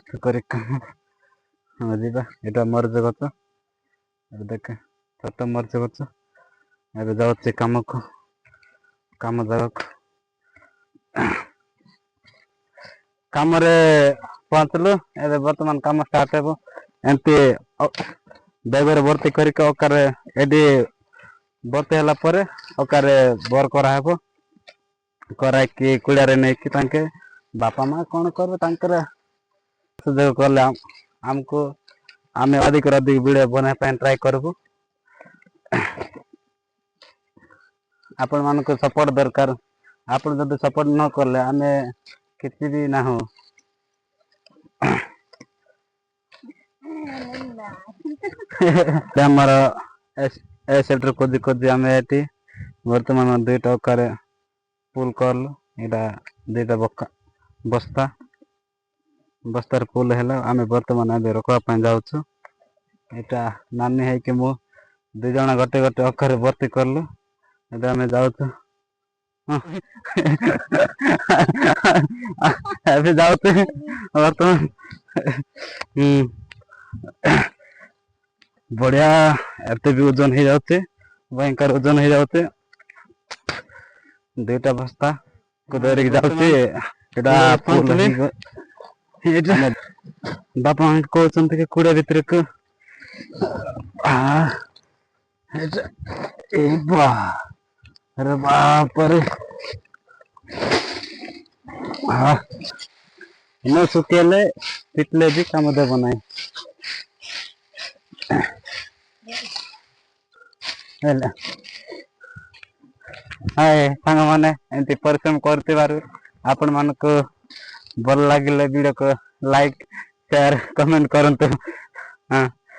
କରି ହଁ ଯିବା। ଏଇଟା ମରିଚ ଗଛ, ଦେଖେ ଛୋଟ ମରିଚ ଗଛ। ଏବେ ଯାଉଛି କାମକୁ, କାମ ଜାଗାକୁ। କାମରେ ପହଞ୍ଚିଲୁ, ଏବେ ବର୍ତ୍ତମାନ କାମ ଷ୍ଟାର୍ଟ ହେବ। ଏମିତି ବେଗରେ ଭର୍ତ୍ତି କରିକି ଅକାରେ ଏଠି ଭର୍ତ୍ତି ହେଲା ପରେ ଅକାରେ ବୋର କରାହେବ। କରାଇକି କୁଡ଼ିଆରେ ନେଇକି ତାଙ୍କେ ବାପା ମା କଣ କରିବେ ତାଙ୍କର ସୁଯୋଗ କଲେ ଆମକୁ ଆମେ ଅଧିକରୁ ଅଧିକ ଭିଡ଼ିଓ ବନେଇବା ପାଇଁ ଟ୍ରାଏ କରିବୁ। ଆପଣ ମାନଙ୍କୁ ସପୋର୍ଟ ଦରକାର। ଆପଣ ଯଦି ସପୋର୍ଟ ନ କଲେ ଆମେ କିଛି ବି ନାହୁଁ। ଆମର ଏ ସେଟରୁ ଖୋଜି ଖୋଜି ଆମେ ଏଠି ବର୍ତ୍ତମାନ ଦୁଇଟା ଅକାରେ ପୁଲ୍ କଲୁ। ଏଇଟା ଦୁଇଟା ବସ୍ତାରେ ପୁଲ୍ ହେଲା। ଆମେ ବର୍ତ୍ତମାନ ଏବେ ରଖିବା ପାଇଁ ଯାଉଛୁ। ଏଇଟା ନାନୀ ହେଇକି ମୁଁ ଦୁଇ ଜଣ ଗୋଟେ ଗୋଟେ ଅଖାରେ ଭର୍ତ୍ତି କଲୁ। ଏବେ ଆମେ ଯାଉଛୁ। ଏବେ ଯାଉଛୁ ବର୍ତ୍ତମାନ। ବଢିଆ ଏତେ ବି ଓଜନ ହେଇଯାଉଛି, ଭୟଙ୍କର ଓଜନ ହେଇଯାଉଛି। ଦୁଇଟା ବସ୍ତା କୁ ଧରିକି ଯାଉଛି। ଏଇଟା ବାପା ମାଙ୍କୁ କହୁଛନ୍ତି କି କୁଡ଼ିଆ ଭିତରକୁ अरे बाप रे न सुखेले पिटले भी काम दे बनाए हाय सांग माने एंती परिश्रम करथिबारु आपण मानको भल लागिले वीडियो को लाइक शेयर कमेंट करंतु। हाँ